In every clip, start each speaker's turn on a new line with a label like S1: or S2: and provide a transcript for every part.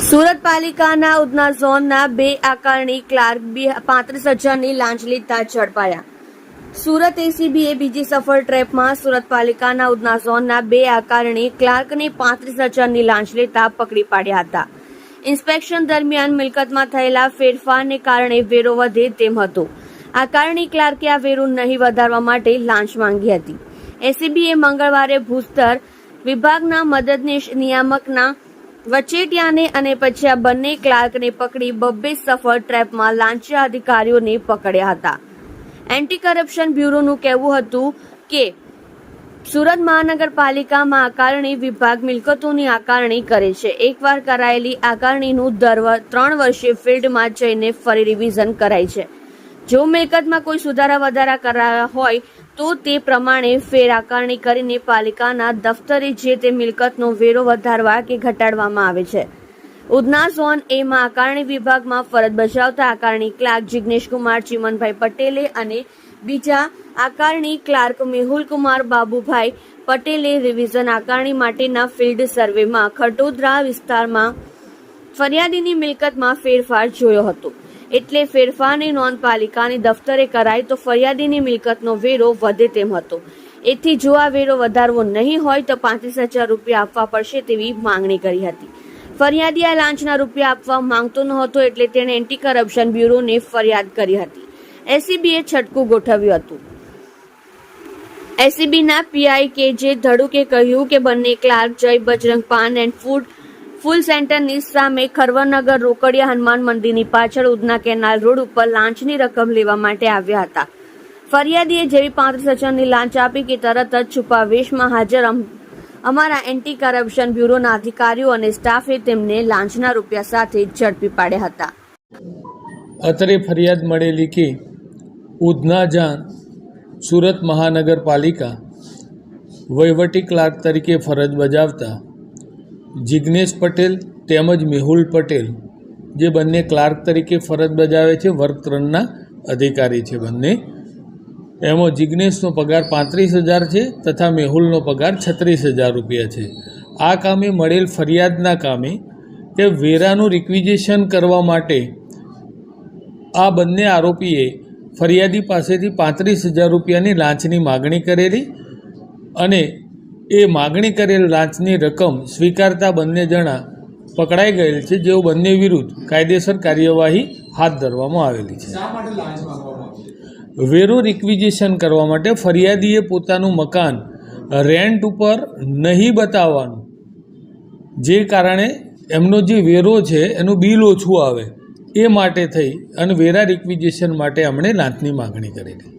S1: સુરત પાલિકાના ઉધના ઝોનના 2 આકારણી ક્લાર્ક 35,000ની લાંચ લેતા ઝડપાયા। સુરત એસીબીએ બીજી સફળ ટ્રેપમાં સુરત પાલિકાના ઉધના ઝોનના 2 આકારણી ક્લાર્કને 35,000ની લાંચ લેતા પકડી પાડ્યા હતા। ઇન્સ્પેક્શન દરમિયાન મિલકતમાં થયેલા ફેરફારને કારણે વેરો વધે તેમ હતો। આકારણી ક્લાર્કે આ વેરો નહીં વધારવા માટે લાંચ માંગી હતી। એસીબીએ મંગળવારે ભૂસ્તર વિભાગના મદદનીશ નિયામકના વચેટિયાને અને પછી આ બંને ક્લાર્કને પકડી 2 સફળ ટ્રેપમાં લાંચિયા અધિકારીઓને પકડ્યા હતા। એન્ટી કરપ્શન બ્યુરોનું કહેવું હતું કે સુરત મહાનગરપાલિકામાં આકારણી વિભાગ મિલકતોની આકારણી કરે છે। એકવાર કરાયેલી આકારણીનું દર 3 વર્ષે ફિલ્ડમાં જઈને ફરી રિવિઝન કરાય છે। જો મિલકતમાં કોઈ સુધારા વધારા કરાયા હોય તો તે પ્રમાણે ફેર આકારણી કરીને પાલિકાના દફતરે જે તે મિલકતનો વેરો વધારવા કે ઘટાડવામાં આવે છે। ઉધના ઝોન એમાં આકારણી વિભાગમાં ફરજ બજાવતા આકારણી ક્લાર્ક જિગ્નેશકુમાર ચિમનભાઈ પટેલે અને બીજા આકારણી ક્લાર્ક મેહુલકુમાર બાબુભાઈ પટેલે રિવિઝન આકારણી માટેના ફિલ્ડ સર્વેમાં ખટોદરા વિસ્તારમાં ફરિયાદીની મિલકતમાં ફેરફાર જોયો હતો। એટલે ફેરફારની નોંધ પાલિકાની દફતરે કરાય તો ફરિયાદીની મિલકતનો વેરો વધે તેમ હતો। એથી જો આ વેરો વધારવો નહીં હોય તો 35,000 રૂપિયા આપવા પડશે તેવી માંગણી કરી હતી। ફરિયાદી આ લાંચના રૂપિયા આપવા માંગતો નહોતો એટલે તેણે એન્ટી કરપ્શન બ્યુરોને ફરિયાદ કરી હતી। એસીબીએ છટકું ગોઠવ્યું હતું। એસીબીના પીઆઈ કે.જે. ધડુકે કહ્યું કે બંને ક્લાર્ક જય બજરંગ પાન એન્ડ ફૂલ સેન્ટરની સામે ખરવનગર રોકડિયા હનુમાન મંદિરની પાછળ ઉધના કેનાલ રોડ ઉપર લાંચની રકમ લેવા માટે આવ્યા હતા। ફરિયાદીએ જેવી 35,000ની લાંચ આપી કે તરત જ છુપાવેશમાં હાજર અમારા એન્ટી કરપ્શન બ્યુરોના અધિકારીઓ અને સ્ટાફે તેમને લાંચના રૂપિયા સાથે ઝડપી પાડ્યા હતા।
S2: અત્રે ફરિયાદ મળેલી કે ઉધના જાન સુરત મહાનગરપાલિકા વહીવટી ક્લાર્ક તરીકે ફરજ બજાવતા જિગ્નેશ પટેલ તેમજ મેહુલ પટેલ જે બંને ક્લાર્ક તરીકે ફરજ બજાવે છે, વર્ગ 3ના અધિકારી છે બંને। એમાં જિગ્નેશનો પગાર 35,000 છે તથા મેહુલનો પગાર 36,000 રૂપિયા છે। આ કામે મળેલ ફરિયાદના કામે કે વેરાનું રિક્વિઝિશન કરવા માટે આ બંને આરોપીએ ફરિયાદી પાસેથી 35,000 રૂપિયાની લાંચની માગણી કરેલી અને એ માગણી કરેલ લાંચની રકમ સ્વીકારતા બંને જણા પકડાઈ ગયેલ છે, જેઓ બંને વિરુદ્ધ કાયદેસર કાર્યવાહી હાથ ધરવામાં આવેલી છે। વેરો રિક્વિઝિશન કરવા માટે ફરિયાદીએ પોતાનું મકાન રેન્ટ ઉપર નહીં બતાવવાનું, જે કારણે એમનો જે વેરો છે એનું બિલ ઓછું આવે એ માટે થઈ અને વેરા રિક્વિઝિશન માટે એમણે લાંચની માગણી કરેલી।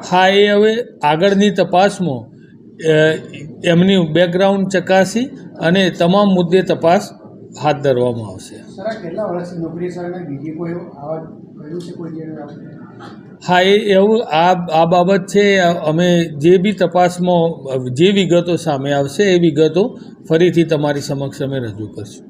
S2: હા, એ હવે આગળની તપાસમાં એમની બેકગ્રાઉન્ડ ચકાસી અને તમામ મુદ્દે તપાસ હાથ ધરવામાં આવશે। હા, એવું આ બાબત છે। અમે જે બી તપાસમાં જે વિગતો સામે આવશે એ વિગતો ફરીથી તમારી સમક્ષ અમે રજૂ કરશું।